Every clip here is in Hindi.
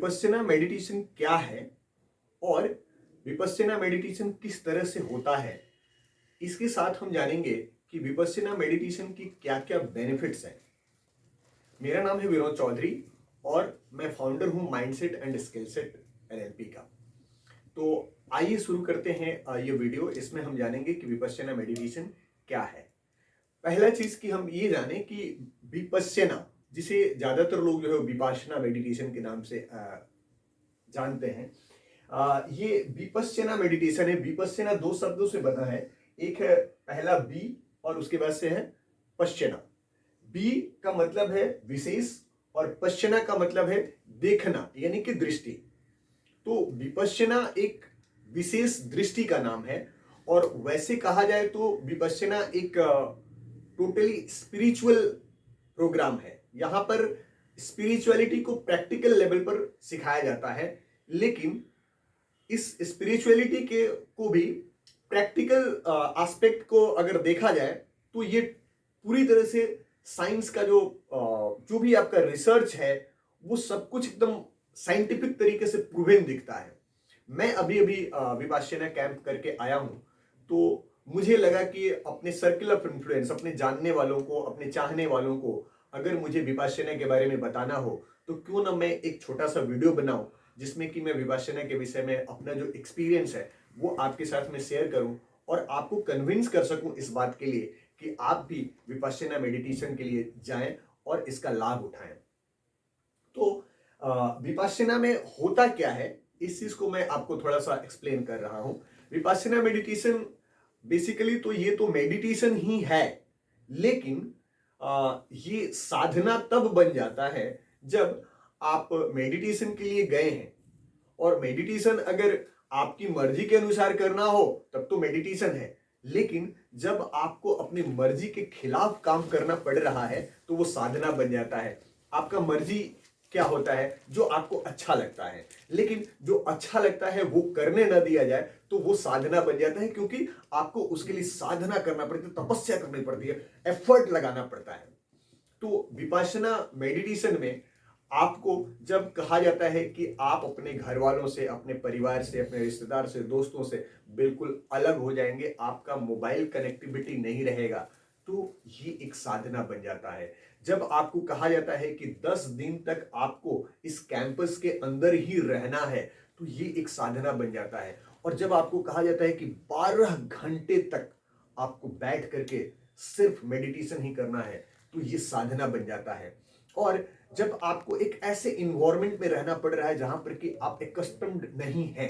विपश्यना मेडिटेशन क्या है और विपश्यना मेडिटेशन किस तरह से होता है, इसके साथ हम जानेंगे कि विपश्यना मेडिटेशन की क्या क्या बेनिफिट्स हैं। मेरा नाम है विनोद चौधरी और मैं फाउंडर हूं माइंडसेट एंड स्किलसेट एलएलपी का। तो आइए शुरू करते हैं ये वीडियो। इसमें हम जानेंगे कि विपश्यना मेडिटेशन क्या है। पहला चीज कि हम ये जाने कि विपश्यना, जिसे ज्यादातर लोग जो है विपाशना मेडिटेशन के नाम से जानते हैं, ये विपश्यना मेडिटेशन है। विपश्यना दो शब्दों से बना है, एक है पहला बी और उसके बाद से है पश्यना। बी का मतलब है विशेष और पश्यना का मतलब है देखना यानी कि दृष्टि। तो विपश्यना एक विशेष दृष्टि का नाम है और वैसे कहा जाए तो विपश्यना एक टोटली स्पिरिचुअल प्रोग्राम है। यहां पर स्पिरिचुअलिटी को प्रैक्टिकल लेवल पर सिखाया जाता है, लेकिन इस स्पिरिचुअलिटी के को भी प्रैक्टिकल एस्पेक्ट को अगर देखा जाए तो ये पूरी तरह से साइंस का जो भी आपका रिसर्च है वो सब कुछ एकदम साइंटिफिक तरीके से प्रूवन दिखता है। मैं अभी अभी विपाशना कैंप करके आया हूं, तो मुझे लगा कि अपने सर्किल ऑफ इन्फ्लुएंस, अपने जानने वालों को, अपने चाहने वालों को अगर मुझे विपाशना के बारे में बताना हो तो क्यों ना मैं एक छोटा सा वीडियो बनाऊं जिसमें कि मैं विपाशना के विषय में अपना जो एक्सपीरियंस है वो आपके साथ में शेयर करूं और आपको कन्विंस कर सकूं इस बात के लिए कि आप भी विपश्यना मेडिटेशन के लिए जाएं और इसका लाभ उठाएं। तो विपश्यना में होता क्या है, इस चीज को मैं आपको थोड़ा सा एक्सप्लेन कर रहा हूं। विपश्यना मेडिटेशन बेसिकली तो ये तो मेडिटेशन ही है, लेकिन ये साधना तब बन जाता है जब आप मेडिटेशन के लिए गए हैं। और मेडिटेशन अगर आपकी मर्जी के अनुसार करना हो तब तो मेडिटेशन है, लेकिन जब आपको अपनी मर्जी के खिलाफ काम करना पड़ रहा है तो वो साधना बन जाता है। आपका मर्जी क्या होता है? जो आपको अच्छा लगता है, लेकिन जो अच्छा लगता है वो करने ना दिया जाए तो वो साधना बन जाता है, क्योंकि आपको उसके लिए साधना करना पड़ती है, तपस्या करनी पड़ती है, एफर्ट लगाना पड़ता है। तो विपश्यना मेडिटेशन में आपको जब कहा जाता है कि आप अपने घर वालों से, अपने परिवार से, अपने रिश्तेदार से, दोस्तों से बिल्कुल अलग हो जाएंगे, आपका मोबाइल कनेक्टिविटी नहीं रहेगा, तो ये एक साधना बन जाता है। जब आपको कहा जाता है कि 10 दिन तक आपको इस कैंपस के अंदर ही रहना है तो ये एक साधना बन जाता है। और जब आपको कहा जाता है कि 12 घंटे तक आपको बैठ करके सिर्फ मेडिटेशन ही करना है तो ये साधना बन जाता है। और जब आपको एक ऐसे इन्वायरमेंट में रहना पड़ रहा है जहां पर कि आप एक्स्टम्ड नहीं हैं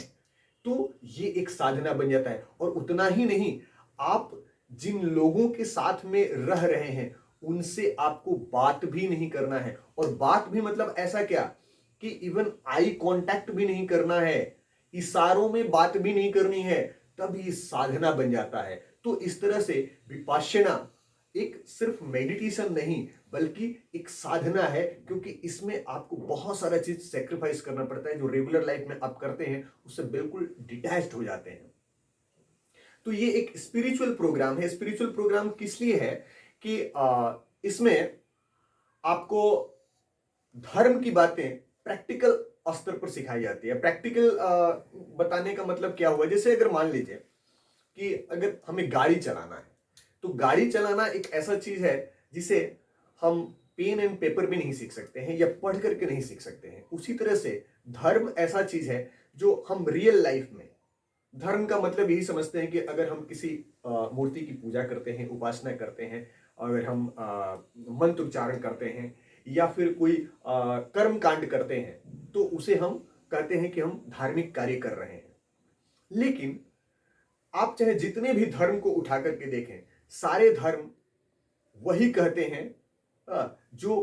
तो ये एक साधना बन जाता है। और उतना ही नहीं, आप जिन लोगों के साथ में रह रहे हैं उनसे आपको बात भी नहीं करना है। और बात भी मतलब ऐसा क्या कि इवन आई कांटेक्ट भी नहीं करना है, इशारों में बात भी नहीं करनी है, तब ये साधना बन जाता है। तो इस तरह से विपश्यना एक सिर्फ मेडिटेशन नहीं बल्कि एक साधना है, क्योंकि इसमें आपको बहुत सारा चीज सेक्रीफाइस करना पड़ता है जो रेगुलर लाइफ में आप करते हैं उससे बिल्कुल डिटैच्ड हो जाते हैं। तो ये एक स्पिरिचुअल प्रोग्राम है। स्पिरिचुअल प्रोग्राम किस लिए है कि इसमें आपको धर्म की बातें प्रैक्टिकल स्तर पर सिखाई जाती है। प्रैक्टिकल बताने का मतलब क्या हुआ, जैसे अगर मान लीजिए कि अगर हमें गाड़ी चलाना है तो गाड़ी चलाना एक ऐसा चीज है जिसे हम पेन एंड पेपर भी नहीं सीख सकते हैं या पढ़ करके नहीं सीख सकते हैं। उसी तरह से धर्म ऐसा चीज है जो हम रियल लाइफ में, धर्म का मतलब यही समझते हैं कि अगर हम किसी मूर्ति की पूजा करते हैं, उपासना करते हैं, अगर हम मंत्र उच्चारण करते हैं या फिर कोई कर्म कांड करते हैं तो उसे हम कहते हैं कि हम धार्मिक कार्य कर रहे हैं। लेकिन आप चाहे जितने भी धर्म को उठा करके देखें, सारे धर्म वही कहते हैं जो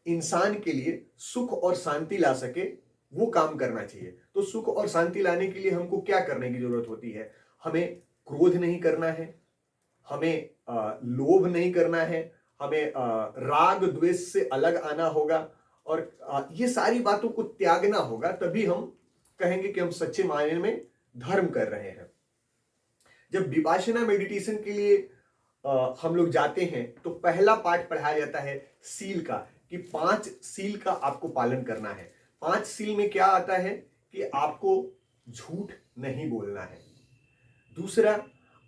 इंसान के लिए सुख और शांति ला सके वो काम करना चाहिए। तो सुख और शांति लाने के लिए हमको क्या करने की जरूरत होती है? हमें क्रोध नहीं करना है, हमें लोभ नहीं करना है, हमें राग द्वेष से अलग आना होगा और ये सारी बातों को त्यागना होगा, तभी हम कहेंगे कि हम सच्चे मायने में धर्म कर रहे हैं। जब विपाशना मेडिटेशन के लिए हम लोग जाते हैं तो पहला पाठ पढ़ाया जाता है सील का, कि 5 सील का आपको पालन करना है। 5 सील में क्या आता है कि आपको झूठ नहीं बोलना है, दूसरा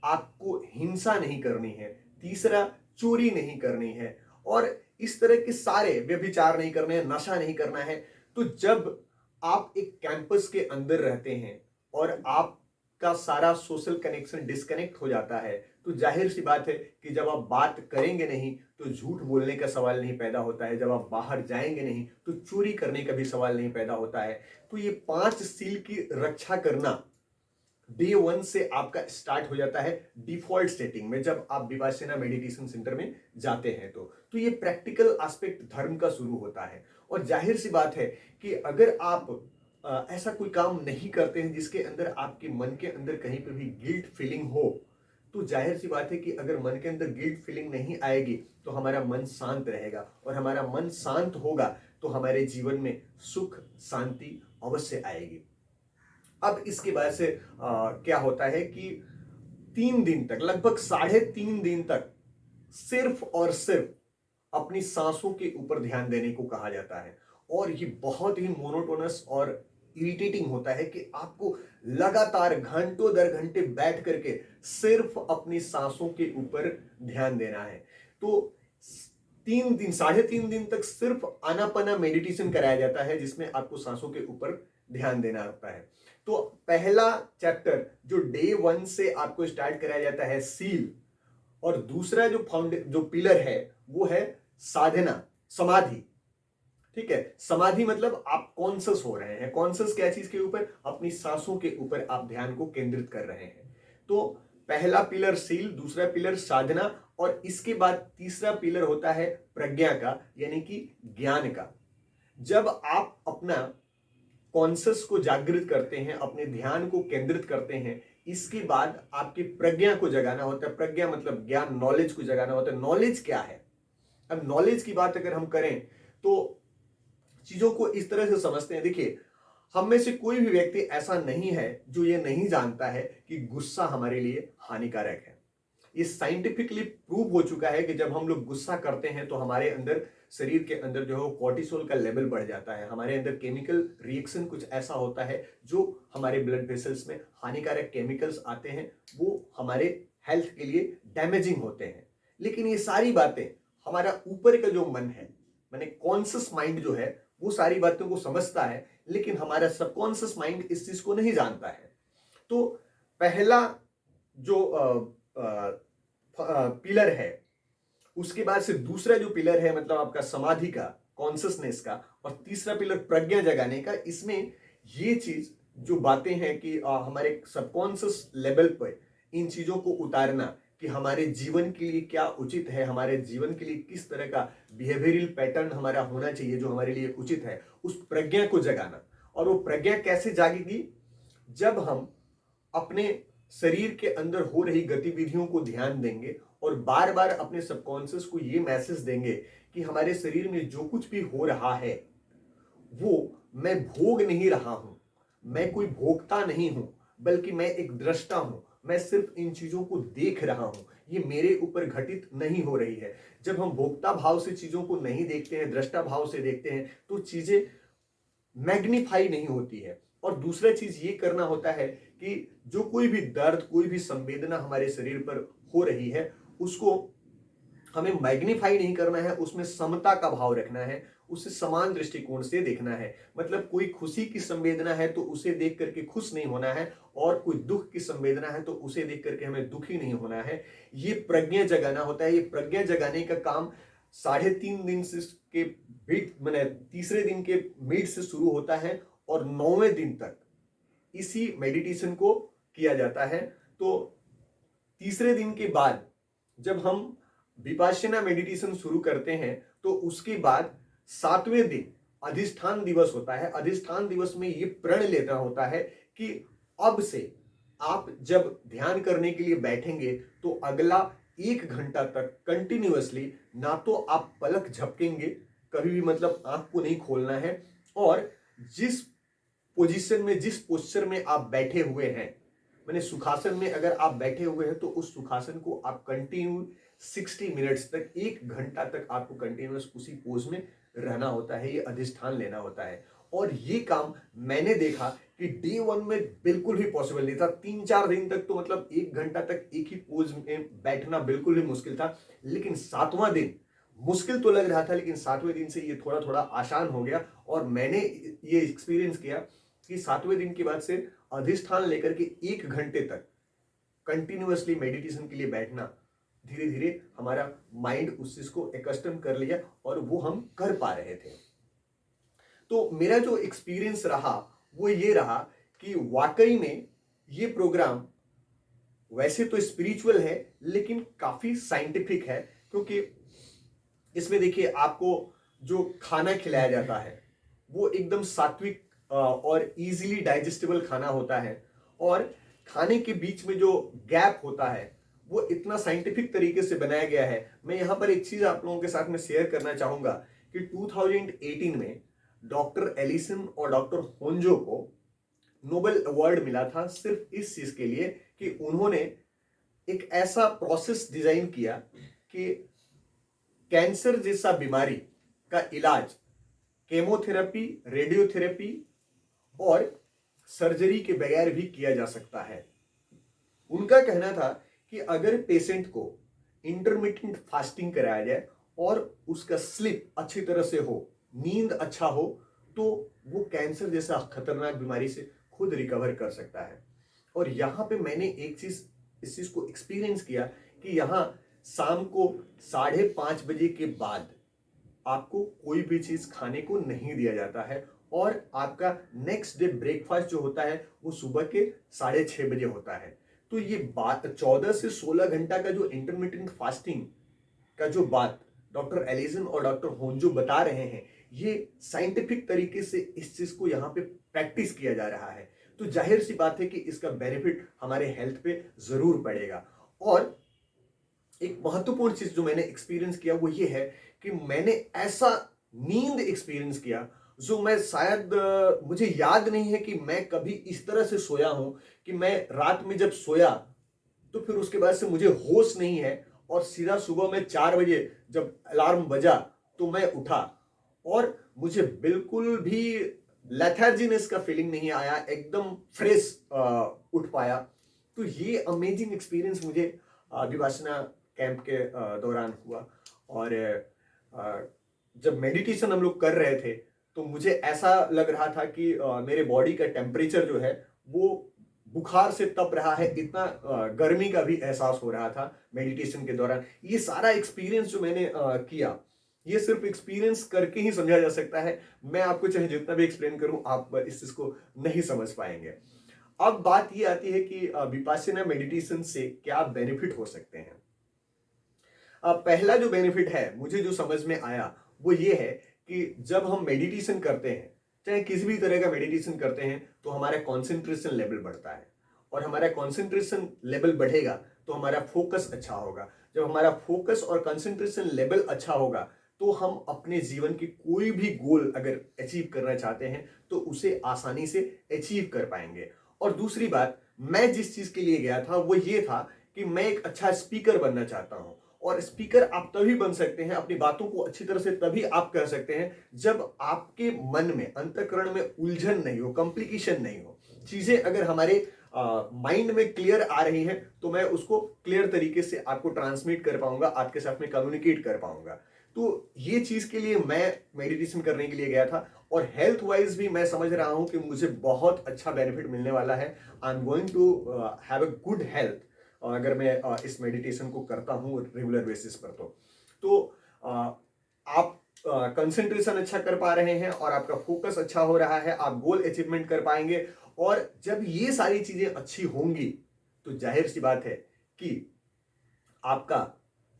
आपको हिंसा नहीं करनी है, तीसरा चोरी नहीं करनी है, और इस तरह के सारे, व्यभिचार नहीं करने हैं, नशा नहीं करना है। तो जब आप एक कैंपस के अंदर रहते हैं और आपका सारा सोशल कनेक्शन डिस्कनेक्ट हो जाता है, तो जाहिर सी बात है कि जब आप बात करेंगे नहीं तो झूठ बोलने का सवाल नहीं पैदा होता है, जब आप बाहर जाएंगे नहीं तो चोरी करने का भी सवाल नहीं पैदा होता है। तो ये 5 सील की रक्षा करना डे 1 से आपका स्टार्ट हो जाता है डिफॉल्ट सेटिंग में, जब आप विपासना मेडिटेशन सेंटर में जाते हैं। तो ये प्रैक्टिकल एस्पेक्ट धर्म का शुरू होता है। और जाहिर सी बात है कि अगर आप ऐसा कोई काम नहीं करते हैं जिसके अंदर आपके मन के अंदर कहीं पे भी गिल्ट फीलिंग हो, तो जाहिर सी बात है कि अगर मन के अंदर गिल्ट फीलिंग नहीं आएगी तो हमारा मन शांत रहेगा, और हमारा मन शांत होगा तो हमारे जीवन में सुख शांति अवश्य आएगी। अब इसके बाद से क्या होता है कि 3 दिन तक, लगभग 3.5 दिन तक सिर्फ और सिर्फ अपनी सांसों के ऊपर ध्यान देने को कहा जाता है। और ये बहुत ही मोनोटोनस और इरिटेटिंग होता है कि आपको लगातार घंटों दर घंटे बैठ करके सिर्फ अपनी सांसों के ऊपर ध्यान देना है। तो 3.5 दिन तक सिर्फ आनापाना मेडिटेशन कराया जाता है, जिसमें आपको सांसों के ऊपर ध्यान देना होता है। तो पहला चैप्टर जो डे 1 से आपको स्टार्ट कराया जाता है सील, और दूसरा जो पिलर है वो है साधना, समाधि। ठीक है, समाधि मतलब आप कॉन्शियस हो रहे हैं। कॉन्शियस क्या चीज के ऊपर? अपनी सांसों के ऊपर आप ध्यान को केंद्रित कर रहे हैं। तो पहला पिलर सील, दूसरा पिलर साधना, और इसके बाद तीसरा पिलर होता है प्रज्ञा का, यानी कि ज्ञान का। जब आप अपना कॉन्शियस को जागृत करते हैं, अपने ध्यान को केंद्रित करते हैं, इसके बाद आपकी प्रज्ञा को जगाना होता है। प्रज्ञा मतलब ज्ञान, नॉलेज को जगाना होता है। नॉलेज क्या है? अब नॉलेज की बात अगर हम करें तो चीजों को इस तरह से समझते हैं। देखिए, हम में से कोई भी व्यक्ति ऐसा नहीं है जो ये नहीं जानता है कि गुस्सा हमारे लिए हानिकारक है। ये साइंटिफिकली प्रूव हो चुका है कि जब हम लोग गुस्सा करते हैं तो हमारे अंदर, शरीर के अंदर जो है वो कॉर्टिसोल का लेवल बढ़ जाता है। हमारे अंदर केमिकल रिएक्शन कुछ ऐसा होता है जो हमारे ब्लड वेसल्स में हानिकारक केमिकल्स आते हैं, वो हमारे हेल्थ के लिए डैमेजिंग होते हैं। लेकिन ये सारी बातें हमारा ऊपर का जो मन है, माने कॉन्शियस माइंड जो है, वो सारी बातों को समझता है, लेकिन हमारा सबकॉन्शियस माइंड इस चीज को नहीं जानता है। तो पहला जो पिलर है, उसके बाद से दूसरा जो पिलर है मतलब आपका समाधि का, कॉन्शियसनेस का, और तीसरा पिलर प्रज्ञा जगाने का। इसमें ये चीज जो बातें हैं कि हमारे सबकॉन्शियस लेवल पर इन चीजों को उतारना कि हमारे जीवन के लिए क्या उचित है, हमारे जीवन के लिए किस तरह का बिहेवियरल पैटर्न हमारा होना चाहिए जो हमारे लिए उचित है, उस प्रज्ञा को जगाना। और वो प्रज्ञा कैसे जागेगी? जब हम अपने शरीर के अंदर हो रही गतिविधियों को ध्यान देंगे और बार बार अपने सबकॉन्शियस को ये मैसेज देंगे कि हमारे शरीर में जो कुछ भी हो रहा है वो मैं भोग नहीं रहा हूं, मैं कोई भोगता नहीं हूं, बल्कि मैं एक दृष्टा हूं, मैं सिर्फ इन चीजों को देख रहा हूं, ये मेरे ऊपर घटित नहीं हो रही है। जब हम भोक्ता भाव से चीजों को नहीं देखते हैं, दृष्टा भाव से देखते हैं, तो चीजें मैग्नीफाई नहीं होती है। और दूसरा चीज ये करना होता है कि जो कोई भी दर्द, कोई भी संवेदना हमारे शरीर पर हो रही है, उसको हमें मैग्नीफाई नहीं करना है, उसमें समता का भाव रखना है, उसे समान दृष्टिकोण से देखना है। मतलब कोई खुशी की संवेदना है तो उसे देख करके खुश नहीं होना है, और कोई दुख की संवेदना है तो उसे देख करके हमें दुखी नहीं होना है। ये प्रज्ञा जगाना होता है। ये प्रज्ञा जगाने का काम 3.5 दिन से के बीच, मैंने तीसरे दिन के मिड से शुरू होता है और 9वें दिन तक इसी मेडिटेशन को किया जाता है। तो तीसरे दिन के बाद जब हम विपासना मेडिटेशन शुरू करते हैं तो उसके बाद 7वें दिन अधिष्ठान दिवस होता है। अधिष्ठान दिवस में ये प्रण लेना होता है कि अब से आप जब ध्यान करने के लिए बैठेंगे तो अगला 1 घंटा तक कंटिन्यूअसली ना तो आप पलक झपकेंगे कभी भी, मतलब आंख को नहीं खोलना है, और जिस पोजीशन में, जिस पोस्चर में आप बैठे हुए हैं, मैंने सुखासन में अगर आप बैठे हुए हैं तो उस सुखासन को आप कंटिन्यू 60 मिनट्स तक, 1 घंटा तक आपको कंटिन्यूअस उसी पोज में रहना होता है। ये अधिष्ठान लेना होता है। और ये काम मैंने देखा कि डे 1 में बिल्कुल भी पॉसिबल नहीं था। 3-4 दिन तक तो मतलब 1 घंटा तक एक ही पोज में बैठना बिल्कुल भी मुश्किल था। लेकिन 7वां दिन मुश्किल तो लग रहा था, लेकिन 7वें दिन से ये थोड़ा थोड़ा आसान हो गया। और मैंने ये एक्सपीरियंस किया कि 7वें दिन के बाद से अधिष्ठान लेकर के 1 घंटे तक कंटिन्यूअसली मेडिटेशन के लिए बैठना, धीरे धीरे हमारा माइंड उस चीज को एकस्टम कर लिया और वो हम कर पा रहे थे। तो मेरा जो एक्सपीरियंस रहा वो ये रहा कि वाकई में ये प्रोग्राम वैसे तो स्पिरिचुअल है लेकिन काफी साइंटिफिक है, क्योंकि इसमें देखिए आपको जो खाना खिलाया जाता है वो एकदम सात्विक और इजीली डाइजेस्टेबल खाना होता है। और खाने के बीच में जो गैप होता है वो इतना साइंटिफिक तरीके से बनाया गया है। मैं यहां पर एक चीज आप लोगों के साथ में शेयर करना चाहूंगा कि 2018 में डॉक्टर एलिसन और डॉक्टर होंजो को नोबेल अवार्ड मिला था सिर्फ इस चीज के लिए कि उन्होंने एक ऐसा प्रोसेस डिजाइन किया कि कैंसर जैसा बीमारी का इलाज केमोथेरेपी, रेडियोथेरेपी और सर्जरी के बगैर भी किया जा सकता है। उनका कहना था कि अगर पेशेंट को इंटरमिटेंट फास्टिंग कराया जाए और उसका स्लीप अच्छी तरह से हो, नींद अच्छा हो, तो वो कैंसर जैसा खतरनाक बीमारी से खुद रिकवर कर सकता है। और यहां पे मैंने एक चीज इस चीज को एक्सपीरियंस किया कि यहां शाम को 5:30 बजे के बाद आपको कोई भी चीज खाने को नहीं दिया जाता है और आपका नेक्स्ट डे ब्रेकफास्ट जो होता है वो सुबह के 6:30 बजे होता है। तो ये बात 14 से 16 घंटा का जो इंटरमिटेंट फास्टिंग का जो बात डॉक्टर एलिसन और डॉक्टर होंजो बता रहे हैं, ये साइंटिफिक तरीके से इस चीज को यहाँ पे प्रैक्टिस किया जा रहा है। तो जाहिर सी बात है कि इसका बेनिफिट हमारे हेल्थ पे जरूर पड़ेगा। और एक महत्वपूर्ण चीज जो मैंने एक्सपीरियंस किया वो ये है कि मैंने ऐसा नींद एक्सपीरियंस किया जो मैं शायद मुझे याद नहीं है कि मैं कभी इस तरह से सोया हूं कि मैं रात में जब सोया तो फिर उसके बाद से मुझे होश नहीं है और सीधा सुबह में 4 बजे जब अलार्म बजा तो मैं उठा और मुझे बिल्कुल भी लेथार्जीनेस का फीलिंग नहीं आया, एकदम फ्रेश उठ पाया। तो ये अमेजिंग एक्सपीरियंस मुझे विपासना कैंप के दौरान हुआ। और जब मेडिटेशन हम लोग कर रहे थे तो मुझे ऐसा लग रहा था कि मेरे बॉडी का टेम्परेचर जो है वो बुखार से तप रहा है, इतना गर्मी का भी एहसास हो रहा था मेडिटेशन के दौरान। ये सारा एक्सपीरियंस जो मैंने किया, ये सिर्फ एक्सपीरियंस करके ही समझा जा सकता है। मैं आपको चाहे जितना भी एक्सप्लेन करूं आप इस चीज को नहीं समझ पाएंगे। अब बात ये आती है कि विपासना मेडिटेशन से क्या बेनिफिट हो सकते हैं। पहला जो बेनिफिट है मुझे जो समझ में आया वो ये है कि जब हम मेडिटेशन करते हैं, चाहे किसी भी तरह का मेडिटेशन करते हैं, तो हमारा कंसंट्रेशन लेवल बढ़ता है। और हमारा कंसंट्रेशन लेवल बढ़ेगा तो हमारा फोकस अच्छा होगा। जब हमारा फोकस और कंसंट्रेशन लेवल अच्छा होगा तो हम अपने जीवन की कोई भी गोल अगर अचीव करना चाहते हैं तो उसे आसानी से अचीव कर पाएंगे। और दूसरी बात, मैं जिस चीज के लिए गया था वो ये था कि मैं एक अच्छा स्पीकर बनना चाहता हूं। और स्पीकर आप तभी बन सकते हैं, अपनी बातों को अच्छी तरह से तभी आप कह सकते हैं जब आपके मन में, अंतःकरण में उलझन नहीं हो, कॉम्प्लिकेशन नहीं हो। चीजें अगर हमारे माइंड में क्लियर आ रही हैं तो मैं उसको क्लियर तरीके से आपको ट्रांसमिट कर पाऊंगा, आपके साथ में कम्युनिकेट कर पाऊंगा। तो ये चीज के लिए मैं मेडिटेशन करने के लिए गया था। और हेल्थ वाइज भी मैं समझ रहा हूं कि मुझे बहुत अच्छा बेनिफिट मिलने वाला है। I am going to have a good health अगर मैं इस मेडिटेशन को करता हूं रेगुलर बेसिस पर। तो आप कंसंट्रेशन अच्छा कर पा रहे हैं और आपका फोकस अच्छा हो रहा है, आप गोल अचीवमेंट कर पाएंगे। और जब ये सारी चीजें अच्छी होंगी तो जाहिर सी बात है कि आपका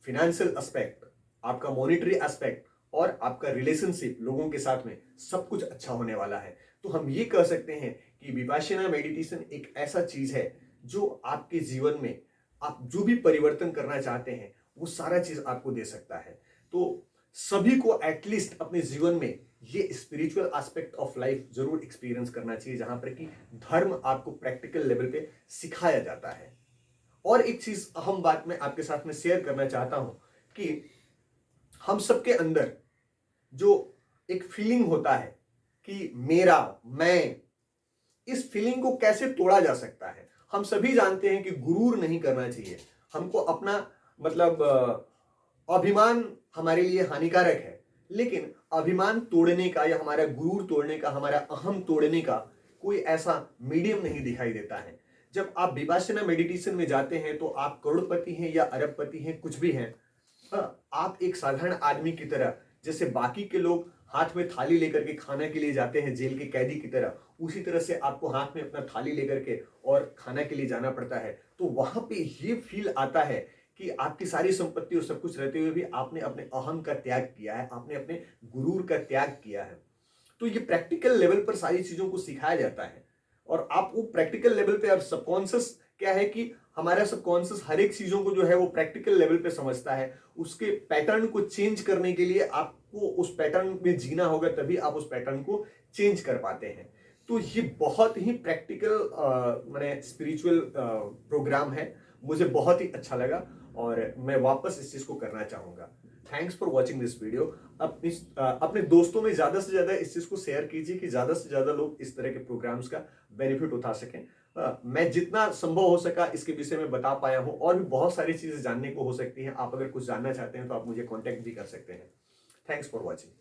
फिनेंशियल एस्पेक्ट, आपका मॉनिटरी एस्पेक्ट और आपका रिलेशनशिप लोगों के साथ में सब कुछ अच्छा होने वाला है। तो हम ये कह सकते हैं कि विपासना मेडिटेशन एक ऐसा चीज है जो आपके जीवन में आप जो भी परिवर्तन करना चाहते हैं वो सारा चीज आपको दे सकता है। तो सभी को एटलीस्ट अपने जीवन में ये स्पिरिचुअल एस्पेक्ट ऑफ लाइफ जरूर एक्सपीरियंस करना चाहिए, जहां पर कि धर्म आपको प्रैक्टिकल लेवल पे सिखाया जाता है। और एक चीज अहम बात मैं आपके साथ में शेयर करना चाहता हूं कि हम सबके अंदर जो एक फीलिंग होता है कि मेरा, मैं, इस फीलिंग को कैसे तोड़ा जा सकता है। हम सभी जानते हैं कि गुरूर नहीं करना चाहिए, हमको अपना मतलब अभिमान हमारे लिए हानिकारक है, लेकिन अभिमान तोड़ने का या हमारा गुरूर तोड़ने का, हमारा अहम तोड़ने का कोई ऐसा मीडियम नहीं दिखाई देता है। जब आप विपश्यना मेडिटेशन में जाते हैं तो आप करोड़पति हैं या अरबपति हैं, कुछ भी हैं, आप एक साधारण आदमी की तरह, जैसे बाकी के लोग हाथ में थाली लेकर के खाना के लिए जाते हैं जेल के कैदी की तरह, उसी तरह से आपको हाथ में अपना थाली लेकर के और खाना के लिए जाना पड़ता है। तो वहां पे ये फील आता है कि आपकी सारी संपत्ति और सब कुछ रहते हुए भी आपने अपने अहम का त्याग किया है, आपने अपने गुरूर का त्याग किया है। तो ये प्रैक्टिकल लेवल पर सारी चीजों को सिखाया जाता है, और आप वो प्रैक्टिकल लेवल पे, अब सबकॉन्शियस क्या है कि हमारा सबकॉन्शियस हर एक चीजों को जो है वो प्रैक्टिकल लेवल पे समझता है। उसके पैटर्न को चेंज करने के लिए आपको उस पैटर्न में जीना होगा, तभी आप उस पैटर्न को चेंज कर पाते हैं। तो ये बहुत ही प्रैक्टिकल मैंने स्पिरिचुअल प्रोग्राम है, मुझे बहुत ही अच्छा लगा और मैं वापस इस चीज को करना चाहूंगा। Thanks for watching this video. अपने दोस्तों में ज्यादा से ज्यादा इस चीज को शेयर कीजिए कि ज्यादा से ज्यादा लोग इस तरह के प्रोग्राम्स का बेनिफिट उठा सकें। मैं जितना संभव हो सका इसके विषय में बता पाया हूं, और भी बहुत सारी चीजें जानने को हो सकती हैं। आप अगर कुछ जानना चाहते हैं तो आप मुझे कॉन्टेक्ट भी कर सकते हैं। Thanks for watching.